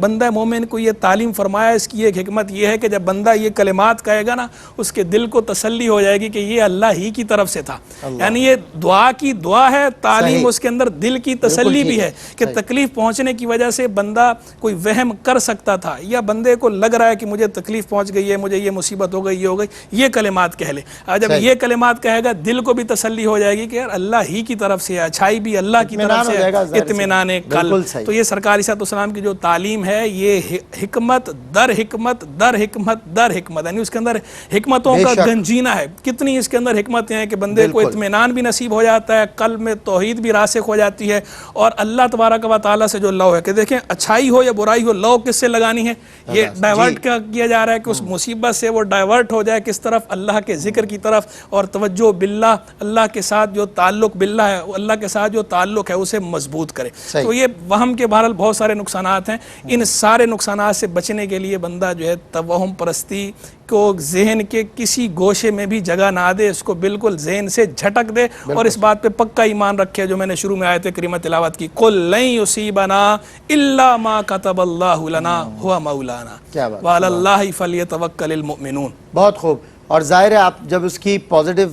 بندہ مومن کو یہ تعلیم فرمایا، اس کی ایک حکمت یہ ہے کہ جب بندہ یہ کلمات کہے گا نا، اس کے دل کو تسلی ہو جائے گی کہ یہ اللہ ہی کی طرف سے تھا، یعنی یہ دعا کی دعا ہے، تعلیم اس کے اندر دل کی تسلی بھی ہے کہ تکلیف پہنچنے کی وجہ سے بندہ کوئی وہم کر سکتا تھا، یا بندے کو لگ رہا ہے کہ مجھے تکلیف پہنچ گئی ہے، مجھے یہ مصیبت ہو گئی، یہ ہو گئی، یہ کلمات کہہ لے، جب یہ کلمات کہے گا دل کو بھی تسلی ہو جائے گی کہ یار اللہ ہی کی طرف سے ہے، اچھائی بھی اللہ کی طرف سے ہے، اطمینان قلب۔ تو یہ سرکار علیہ السلام کی جو تعلیم ہے، یہ حکمت در حکمت در حکمت در حکمت، یعنی اس کے اندر حکمتوں کا گنجینہ ہے، کتنی اس کے اندر حکمتیں ہیں کہ بندے کو اطمینان بھی نصیب ہو جاتا ہے، قلب میں توحید بھی راسخ ہو جاتی ہے، اور اللہ تبارک و تعالیٰ سے جو لو ہے کہ دیکھیں اچھائی ہو یا برائی ہو، لو کس سے لگانی ہے، یہ ڈائیورٹ کیا جا رہا ہے کہ اس مصیبت سے وہ ڈائیورٹ ہو جائے کس طرف، اللہ کے ذکر کی طرف، اور توجہ باللہ، اللہ کے ساتھ جو تعلق باللہ ہے، اللہ کے ساتھ جو تعلق ہے اسے مضبوط کرے۔ تو یہ وہم کے بہرحال بہت سارے نقصانات ہیں، ان سارے نقصانات سے بچنے کے لیے بندہ جو ہے توہم پرستی کو ذہن کے کسی گوشے میں بھی جگہ نہ دے، اس کو بالکل ذہن سے جھٹک دے، اور اس بات پہ پکا ایمان رکھے جو میں نے شروع میں آیت کریمہ تلاوت کی، قُلْ لَن يُصِيبَنَا إِلَّا مَا كَتَبَ اللَّهُ لَنَا هُوَ مَوْلَانَا وَعَلَى اللَّهِ فَلْيَتَوَكَّلِ الْمُؤْمِنُونَ۔ بہت خوب، اور ظاہر ہے آپ جب اس کی پازیٹیو،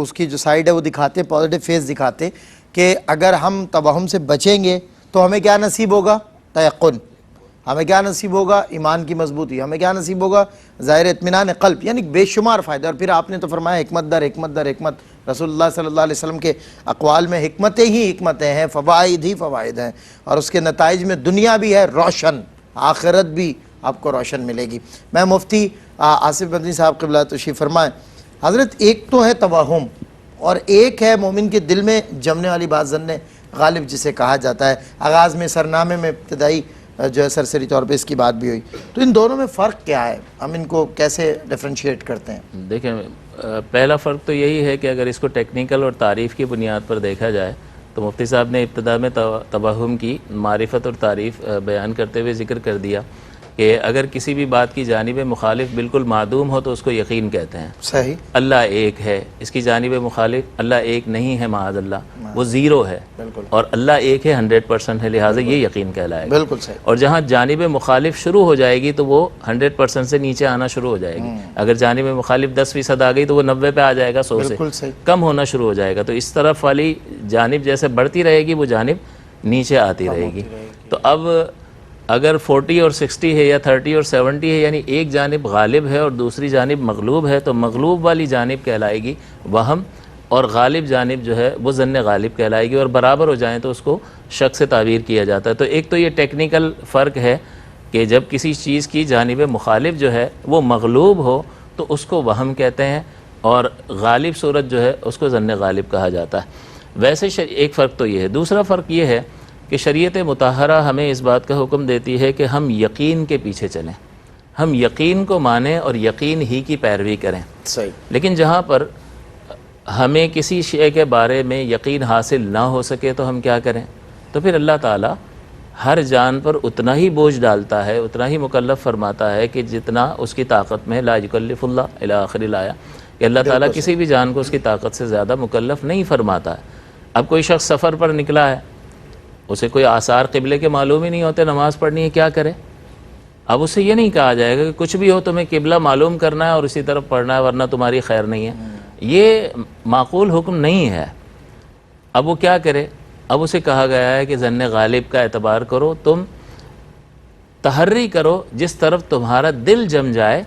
اس کی جو سائیڈ ہے وہ دکھاتے، پازیٹیو فیس دکھاتے کہ اگر ہم توہم سے بچیں گے تو ہمیں کیا نصیب ہوگا، تیقن، ہمیں کیا نصیب ہوگا، ایمان کی مضبوطی، ہمیں کیا نصیب ہوگا، ظاہر اطمینان قلب، یعنی بے شمار فائدہ۔ اور پھر آپ نے تو فرمایا حکمت در حکمت در حکمت، رسول اللہ صلی اللہ علیہ وسلم کے اقوال میں حکمتیں ہی حکمتیں ہیں، فوائد ہی فوائد ہیں، اور اس کے نتائج میں دنیا بھی ہے روشن، آخرت بھی آپ کو روشن ملے گی۔ میں مفتی آصف مدنی صاحب قبلہ تشریف فرمائیں، حضرت ایک تو ہے توہم، اور ایک ہے مومن کے دل میں جمنے والی بات ظن غالب جسے کہا جاتا ہے۔ آغاز میں سرنامے میں ابتدائی جو ہے سرسری طور پہ اس کی بات بھی ہوئی، تو ان دونوں میں فرق کیا ہے، ہم ان کو کیسے ڈیفرینشیٹ کرتے ہیں؟ دیکھیں پہلا فرق تو یہی ہے کہ اگر اس کو ٹیکنیکل اور تعریف کی بنیاد پر دیکھا جائے تو مفتی صاحب نے ابتدا میں توہم کی معرفت اور تعریف بیان کرتے ہوئے ذکر کر دیا کہ اگر کسی بھی بات کی جانب مخالف بالکل معدوم ہو تو اس کو یقین کہتے ہیں. صحیح. اللہ ایک ہے، اس کی جانب مخالف اللہ ایک نہیں ہے معاذ اللہ، وہ زیرو ہے، بالکل. اور اللہ ایک ہے 100% ہے، لہٰذا یہ یقین کہلائے گا. بالکل صحیح. اور جہاں جانب مخالف شروع ہو جائے گی تو وہ 100% سے نیچے آنا شروع ہو جائے گی. اگر جانب مخالف 10% آ گئی تو وہ 90 پہ آ جائے گا، 100 سے بالکل صحیح. کم ہونا شروع ہو جائے گا. تو اس طرف والی جانب جیسے بڑھتی رہے گی وہ جانب نیچے آتی رہے گی. تو اب اگر 40 اور 60 ہے یا 30 اور 70 ہے، یعنی ایک جانب غالب ہے اور دوسری جانب مغلوب ہے، تو مغلوب والی جانب کہلائے گی وہم، اور غالب جانب جو ہے وہ ظن غالب کہلائے گی. اور برابر ہو جائیں تو اس کو شک سے تعبیر کیا جاتا ہے. تو ایک تو یہ ٹیکنیکل فرق ہے کہ جب کسی چیز کی جانب مخالف جو ہے وہ مغلوب ہو تو اس کو وہم کہتے ہیں، اور غالب صورت جو ہے اس کو ظن غالب کہا جاتا ہے. ویسے ایک فرق تو یہ ہے. دوسرا فرق یہ ہے کہ شریعت مطہرہ ہمیں اس بات کا حکم دیتی ہے کہ ہم یقین کے پیچھے چلیں، ہم یقین کو مانیں اور یقین ہی کی پیروی کریں. صحیح. لیکن جہاں پر ہمیں کسی شے کے بارے میں یقین حاصل نہ ہو سکے تو ہم کیا کریں؟ تو پھر اللہ تعالیٰ ہر جان پر اتنا ہی بوجھ ڈالتا ہے، اتنا ہی مکلف فرماتا ہے کہ جتنا اس کی طاقت میں. لا یکلف اللہ الی آخر الآیہ، کہ اللہ تعالیٰ کسی بھی جان کو اس کی طاقت سے زیادہ مکلف نہیں فرماتا ہے. اب کوئی شخص سفر پر نکلا ہے، اسے کوئی آثار قبلے کے معلوم ہی نہیں ہوتے، نماز پڑھنی ہے، کیا کرے؟ اب اسے یہ نہیں کہا جائے گا کہ کچھ بھی ہو تمہیں قبلہ معلوم کرنا ہے اور اسی طرف پڑھنا ہے ورنہ تمہاری خیر نہیں ہے. یہ معقول حکم نہیں ہے. اب وہ کیا کرے؟ اب اسے کہا گیا ہے کہ ظن غالب کا اعتبار کرو، تم تحری کرو جس طرف تمہارا دل جم جائے.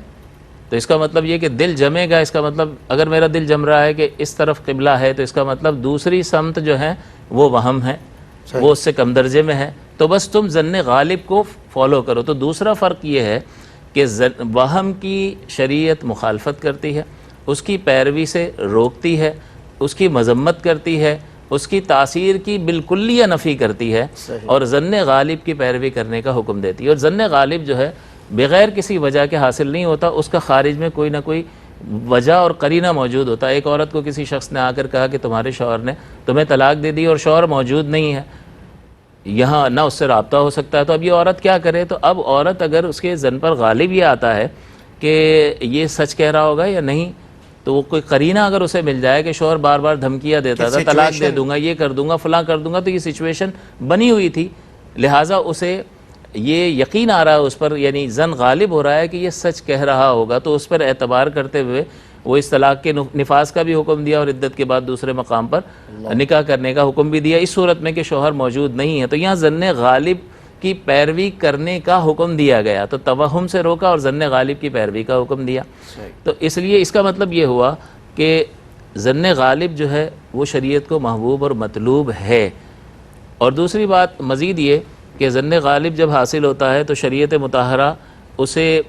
تو اس کا مطلب یہ کہ دل جمے گا، اس کا مطلب اگر میرا دل جم رہا ہے کہ اس طرف قبلہ ہے تو اس کا مطلب دوسری سمت جو ہے وہ وہم ہے، وہ اس سے کم درجے میں ہے، تو بس تم ظن غالب کو فالو کرو. تو دوسرا فرق یہ ہے کہ وہم کی شریعت مخالفت کرتی ہے، اس کی پیروی سے روکتی ہے، اس کی مذمت کرتی ہے، اس کی تاثیر کی بالکلیہ نفی کرتی ہے، اور ظن غالب کی پیروی کرنے کا حکم دیتی ہے. اور ظن غالب جو ہے بغیر کسی وجہ کے حاصل نہیں ہوتا، اس کا خارج میں کوئی نہ کوئی وجہ اور قرینہ موجود ہوتا ہے. ایک عورت کو کسی شخص نے آ کر کہا کہ تمہارے شوہر نے تمہیں طلاق دے دی اور شوہر موجود نہیں ہے، یہاں نہ اس سے رابطہ ہو سکتا ہے. تو اب یہ عورت کیا کرے؟ تو اب عورت اگر اس کے ظن پر غالب یہ آتا ہے کہ یہ سچ کہہ رہا ہوگا یا نہیں، تو وہ کوئی قرینہ اگر اسے مل جائے کہ شوہر بار بار دھمکیاں دیتا تھا، طلاق دے دوں گا، یہ کر دوں گا، فلاں کر دوں گا، تو یہ سچویشن بنی ہوئی تھی، لہٰذا اسے یہ یقین آ رہا ہے اس پر، یعنی ظن غالب ہو رہا ہے کہ یہ سچ کہہ رہا ہوگا، تو اس پر اعتبار کرتے ہوئے وہ اس طلاق کے نفاذ کا بھی حکم دیا اور عدت کے بعد دوسرے مقام پر نکاح کرنے کا حکم بھی دیا، اس صورت میں کہ شوہر موجود نہیں ہے. تو یہاں ظن غالب کی پیروی کرنے کا حکم دیا گیا، تو توہم سے روکا اور ظن غالب کی پیروی کا حکم دیا. تو اس لیے اس کا مطلب یہ ہوا کہ ظن غالب جو ہے وہ شریعت کو محبوب اور مطلوب ہے. اور دوسری بات مزید یہ کہ ظن غالب جب حاصل ہوتا ہے تو شریعت مطہرہ اسے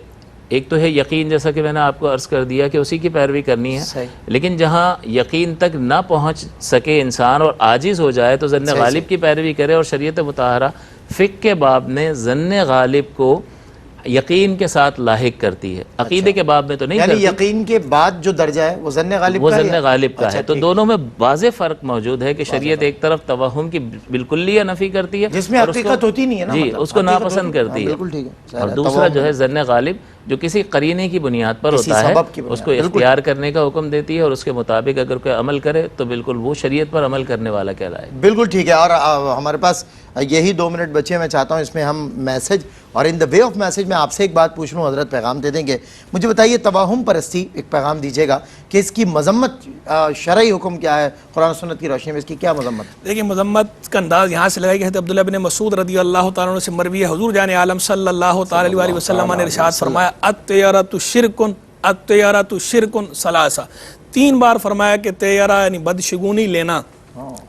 ایک تو ہے یقین، جیسا کہ میں نے آپ کو عرض کر دیا کہ اسی کی پیروی کرنی ہے، لیکن جہاں یقین تک نہ پہنچ سکے انسان اور عاجز ہو جائے تو ظن غالب کی پیروی کرے. اور شریعت مطہرہ فقہ کے باب میں ظن غالب کو یقین کے ساتھ لاحق کرتی ہے، عقیدے کے باب میں تو نہیں کرتی. یعنی یقین کے بعد جو درجہ ہے وہ ظن غالب وہ کا ظن غالب کا ہے. تو دونوں میں واضح فرق موجود ہے کہ شریعت ایک طرف توہم کی بالکلیہ نفی کرتی ہے جس میں حقیقت ہوتی نہیں ہے نا، جی اس کو ناپسند کرتی ہے، بالکل ٹھیک ہے. اور دوسرا جو ہے ظن غالب جو کسی قرینے کی بنیاد پر ہوتا ہے اس کو اختیار کرنے کا حکم دیتی ہے، اور اس کے مطابق اگر کوئی عمل کرے تو بالکل وہ شریعت پر عمل کرنے والا کہلائے. بالکل ٹھیک ہے. اور ہمارے پاس یہی 2 منٹ بچے، میں چاہتا ہوں اس میں ہم میسج، اور ان دا وے آف میسج میں آپ سے ایک بات پوچھ لوں، حضرت پیغام دے دیں گے. مجھے بتائیے توہم پرستی، ایک پیغام دیجیے گا کہ اس کی مذمت شرعی حکم کیا ہے قرآن و سنت کی روشنی میں، اس کی کیا مذمت؟ دیکھیں مذمت کا انداز یہاں سے لگائی کہ حضرت عبداللہ بن مسعود رضی اللہ تعالیٰ عنہ سے مروی ہے، حضور جان عالم صلی اللہ تعالیٰ علیہ وسلم نے ارشاد فرمایا الطیرۃ شرکن، الطیرۃ شرکن ثلاثہ، 3 بار فرمایا کہ طیرہ یعنی بدشگونی لینا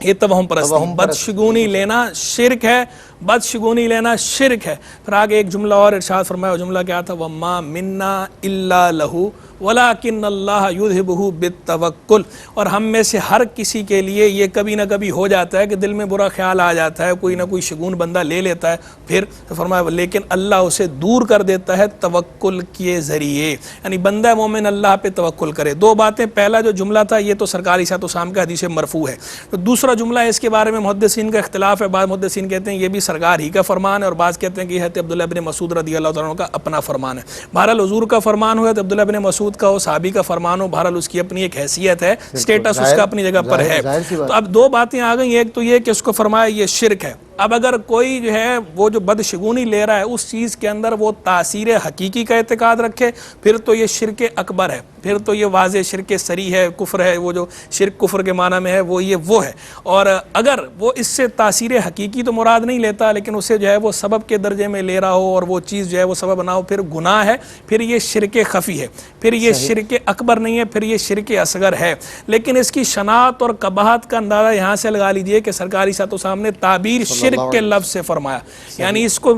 یہ توہم پرستی، بدشگونی لینا شرک ہے، بدشگونی لینا شرک ہے. پھر آگے ایک جملہ اور ارشاد فرمایا، وہ جملہ کیا تھا؟ وَمَا مِنَّا إِلَّا لَهُ وَلَكِنَّ اللَّهَ يُذْهِبُهُ بِالتَّوَكُّلِ. اور ہم میں سے ہر کسی کے لیے یہ کبھی نہ کبھی ہو جاتا ہے کہ دل میں برا خیال آ جاتا ہے، کوئی نہ کوئی شگون بندہ لے لیتا ہے، پھر فرمایا لیکن اللہ اسے دور کر دیتا ہے توکل کے ذریعے، یعنی بندہ مومن اللہ پہ توکل کرے. 2 باتیں، پہلا جو جملہ تھا یہ تو سرکار عیسیٰ والسلام کا حدیث مرفوع ہے. تو دوسرا جملہ ہے، اس کے بارے میں محدثین کا اختلاف ہے، بعض محدثین کہتے ہیں یہ بھی سرکار ہی کا فرمان ہے اور بعض کہتے ہیں کہ حضرت عبداللہ بن مسعود رضی اللہ تعالیٰ عنہ کا اپنا فرمان ہے. بہرحال حضور کا فرمان ہو یا عبداللہ بن مسعود کا ہو, صحابی کا فرمان ہو, بہرحال اس کی اپنی ایک حیثیت ہے, سٹیٹس اس کا اپنی جگہ پر ہے. تو اب دو باتیں آ گئی, ایک تو یہ کہ اس کو فرمایا یہ شرک ہے. اب اگر کوئی جو ہے وہ جو بدشگونی لے رہا ہے اس چیز کے اندر وہ تاثیر حقیقی کا اعتقاد رکھے, پھر تو یہ شرک اکبر ہے, پھر تو یہ واضح شرک صریح ہے, کفر ہے. وہ جو شرک کفر کے معنی میں ہے وہ ہے. اور اگر وہ اس سے تاثیر حقیقی تو مراد نہیں لیتا, لیکن اسے جو ہے وہ سبب کے درجے میں لے رہا ہو اور وہ چیز جو ہے وہ سبب نہ ہو, پھر گناہ ہے, پھر یہ شرک خفی ہے, پھر یہ شرک اکبر نہیں ہے, پھر یہ شرک اصغر ہے. لیکن اس کی شناعت اور قباحت کا اندازہ یہاں سے لگا لیجئے کہ سرکاری ساتھ و سامنے تعبیر شرک کے لفظ سے فرمایا. یعنی اس کو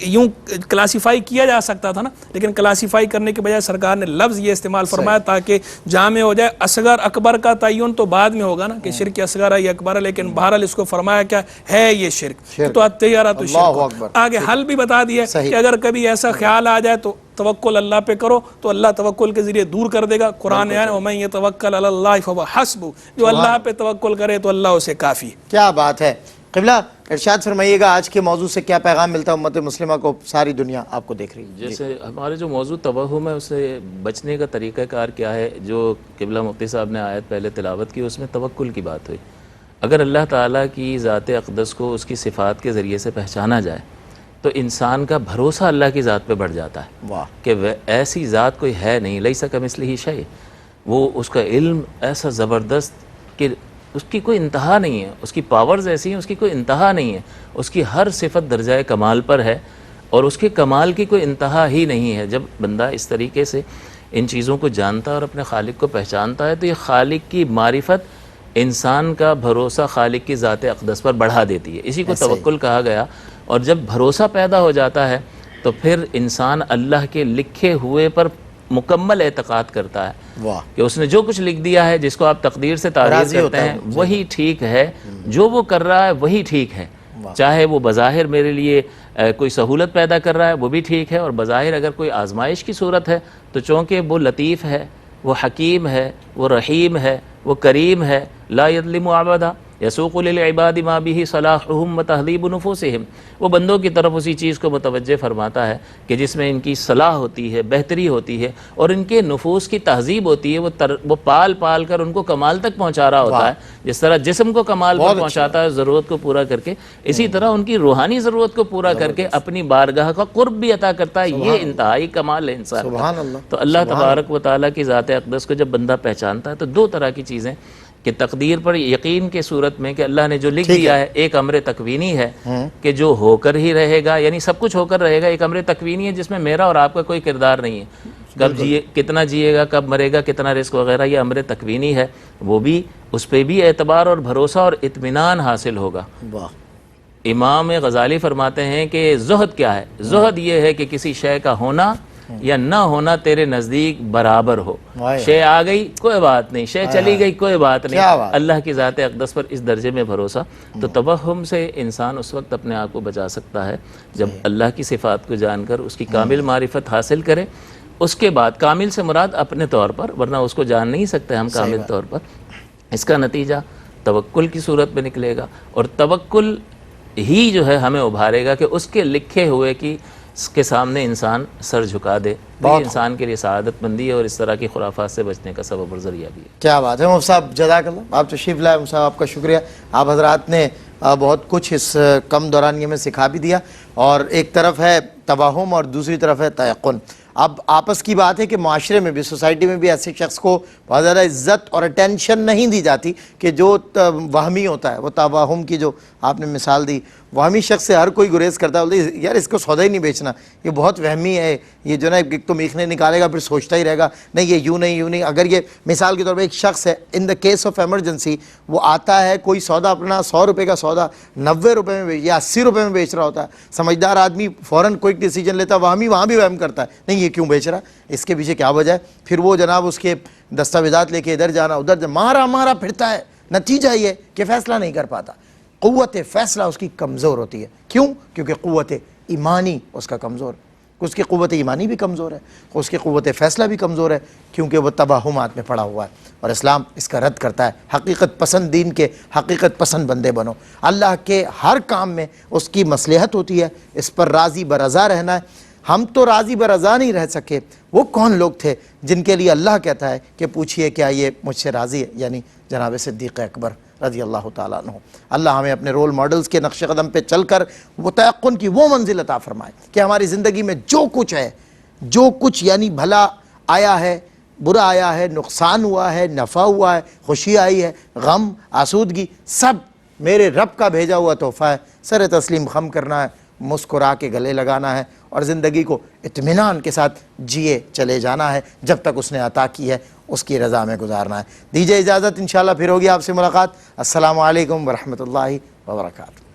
یوں کلاسیفائی کیا جا سکتا تھا نا, لیکن کلاسیفائی کرنے کے بجائے سرکار نے لفظ یہ استعمال فرمایا تاکہ جامع ہو جائے. اصغر اکبر کا تعین تو بعد میں ہوگا نا کہ شرک اصغر ہے یا اکبر ہے, لیکن بہرحال اس کو فرمایا کیا ہے یہ شرک, تو اتیارات الشرک. آگے حل بھی بتا دیا کہ اگر کبھی ایسا خیال آ جائے تو توکل اللہ پہ کرو, تو اللہ توکل کے ذریعے دور کر دے گا. قرآن ہے وَمَن يَتَوَكَّلْ عَلَى اللَّهِ فَهُوَ حَسْبُهُ, جو اللہ پہ توکل کرے تو اللہ اسے کافی. کیا بات ہے. قبلہ ارشاد فرمائیے گا آج کے موضوع سے کیا پیغام ملتا ہے امت مسلمہ کو, ساری دنیا آپ کو دیکھ رہی ہے. جیسے ہمارے جو موضوع توہم ہے اسے بچنے کا طریقہ کار کیا ہے, جو قبلہ مفتی صاحب نے آیت پہلے تلاوت کی اس میں توکل کی بات ہوئی. اگر اللہ تعالیٰ کی ذات اقدس کو اس کی صفات کے ذریعے سے پہچانا جائے تو انسان کا بھروسہ اللہ کی ذات پہ بڑھ جاتا ہے کہ ایسی ذات کوئی ہے نہیں, لیسا کمثلہ شیء. وہ اس کا علم ایسا زبردست کہ اس کی کوئی انتہا نہیں ہے, اس کی پاورز ایسی ہیں اس کی کوئی انتہا نہیں ہے, اس کی ہر صفت درجہ کمال پر ہے اور اس کے کمال کی کوئی انتہا ہی نہیں ہے. جب بندہ اس طریقے سے ان چیزوں کو جانتا ہے اور اپنے خالق کو پہچانتا ہے تو یہ خالق کی معرفت انسان کا بھروسہ خالق کی ذات اقدس پر بڑھا دیتی ہے. اسی کو توکل کہا گیا. اور جب بھروسہ پیدا ہو جاتا ہے تو پھر انسان اللہ کے لکھے ہوئے پر مکمل اعتقاد کرتا ہے کہ اس نے جو کچھ لکھ دیا ہے, جس کو آپ تقدیر سے تعبیر کرتے ہیں, وہی ٹھیک ہے. جو وہ کر رہا ہے وہی ٹھیک ہے, چاہے وہ بظاہر میرے لیے کوئی سہولت پیدا کر رہا ہے وہ بھی ٹھیک ہے, اور بظاہر اگر کوئی آزمائش کی صورت ہے تو چونکہ وہ لطیف ہے, وہ حکیم ہے, وہ رحیم ہے, وہ کریم ہے. لا یظلم عبدا یسوق للعباد ما به صلاحهم وتهذیب نفوسهم. وہ بندوں کی طرف اسی چیز کو متوجہ فرماتا ہے کہ جس میں ان کی صلاح ہوتی ہے, بہتری ہوتی ہے, اور ان کے نفوس کی تہذیب ہوتی ہے. وہ پال پال کر ان کو کمال تک پہنچا رہا ہوتا ہے. جس طرح جسم کو کمال پر پہنچاتا ہے ضرورت کو پورا کر کے, اسی طرح ان کی روحانی ضرورت کو پورا کر کے اپنی بارگاہ کا قرب بھی عطا کرتا ہے. یہ انتہائی کمال ہے انسان کا. تو اللہ تبارک و تعالیٰ کی ذات اقدس کو جب بندہ پہچانتا ہے تو دو طرح کی چیزیں کہ تقدیر پر یقین کے صورت میں کہ اللہ نے جو لکھ دیا ہے, ایک امر تکوینی ہے کہ جو ہو کر ہی رہے گا, یعنی سب کچھ ہو کر رہے گا. ایک امر تکوینی ہے جس میں میرا اور آپ کا کوئی کردار نہیں ہے. کب جیے, کتنا جیے گا, کب مرے گا, کتنا رزق وغیرہ, یہ امر تکوینی ہے. وہ بھی اس پہ بھی اعتبار اور بھروسہ اور اطمینان حاصل ہوگا. امام غزالی فرماتے ہیں کہ زہد کیا ہے؟ زہد یہ ہے کہ کسی شے کا ہونا یا نہ ہونا تیرے نزدیک برابر ہو. شے آ گئی کوئی بات نہیں, شے چلی گئی کوئی بات نہیں. اللہ کی ذات اقدس پر اس درجے میں بھروسہ. تو توہم سے انسان اس وقت اپنے آپ کو بچا سکتا ہے جب اللہ کی صفات کو جان کر اس کی کامل معرفت حاصل کرے. اس کے بعد کامل سے مراد اپنے طور پر, ورنہ اس کو جان نہیں سکتے ہم کامل طور پر. اس کا نتیجہ توکل کی صورت میں نکلے گا, اور توکل ہی جو ہے ہمیں ابھارے گا کہ اس کے لکھے ہوئے کی کے سامنے انسان سر جھکا دے. یہ انسان کے لیے سعادت مندی ہے اور اس طرح کی خرافات سے بچنے کا سبب اور ذریعہ بھی ہے. کیا بات ہے مفتی صاحب, جزاک اللہ, آپ تشریف لائے. مفتی صاحب آپ کا شکریہ. آپ حضرات نے بہت کچھ اس کم دورانیے میں سکھا بھی دیا. اور ایک طرف ہے توہم اور دوسری طرف ہے تیقن. اب آپس کی بات ہے کہ معاشرے میں بھی, سوسائٹی میں بھی ایسے شخص کو بہت زیادہ عزت اور اٹینشن نہیں دی جاتی کہ جو وہمی ہوتا ہے. وہ توہم کی جو آپ نے مثال دی, وہمی شخص سے ہر کوئی گریز کرتا ہے, بولتے یار اس کو سودا ہی نہیں بیچنا, یہ بہت وہمی ہے, یہ جو نا ایک تو میخنے نکالے گا پھر سوچتا ہی رہے گا, نہیں یہ یوں نہیں یوں نہیں. اگر یہ مثال کے طور پہ ایک شخص ہے, ان دا کیس آف ایمرجنسی, وہ آتا ہے کوئی سودا اپنا 100 روپے کا سودا 90 روپے میں یا 80 روپے میں بیچ رہا ہوتا ہے. سمجھدار آدمی فوراً کوئک ڈیسیجن لیتا ہے, وہمی وہاں بھی وہم کرتا ہے نہیں یہ کیوں بیچ رہا, اس کے پیچھے کیا وجہ ہے. پھر وہ جناب اس کے دستاویزات لے کے ادھر جانا ادھر جانا, مارا پھرتا ہے. نتیجہ یہ کہ فیصلہ نہیں کر پاتا. قوت فیصلہ اس کی کمزور ہوتی ہے. کیوں؟ کیونکہ قوت ایمانی اس کا کمزور. کہ اس کی قوت ایمانی بھی کمزور ہے، اس کی قوت فیصلہ بھی کمزور ہے، کیونکہ وہ توہمات میں پڑا ہوا ہے، اور اسلام اس کا رد کرتا ہے۔ حقیقت پسند دین کے حقیقت پسند بندے بنو، اللہ کے ہر کام میں اس کی مصلحت ہوتی ہے، اس پر راضی برضا رہنا ہے۔ ہم تو راضی برضا نہیں رہ سکے، وہ کون لوگ تھے جن کے لیے اللہ کہتا ہے کہ پوچھئے کیا یہ مجھ سے راضی ہے، یعنی جناب صدیق اکبر رضی اللہ تعالیٰ عنہ۔ اللہ ہمیں اپنے رول ماڈلز کے نقش قدم پہ چل کر وہ تیقن کی وہ منزل عطا فرمائے کہ ہماری زندگی میں جو کچھ ہے، جو کچھ یعنی بھلا آیا ہے، برا آیا ہے، نقصان ہوا ہے، نفع ہوا ہے، خوشی آئی ہے، غم، آسودگی، سب میرے رب کا بھیجا ہوا تحفہ ہے۔ سر تسلیم خم کرنا ہے، مسکرا کے گلے لگانا ہے، اور زندگی کو اطمینان کے ساتھ جیے چلے جانا ہے جب تک اس نے عطا کی ہے، اس کی رضا میں گزارنا ہے۔ دیجیے اجازت، انشاءاللہ پھر ہوگی آپ سے ملاقات۔ السلام علیکم ورحمۃ اللہ وبرکاتہ۔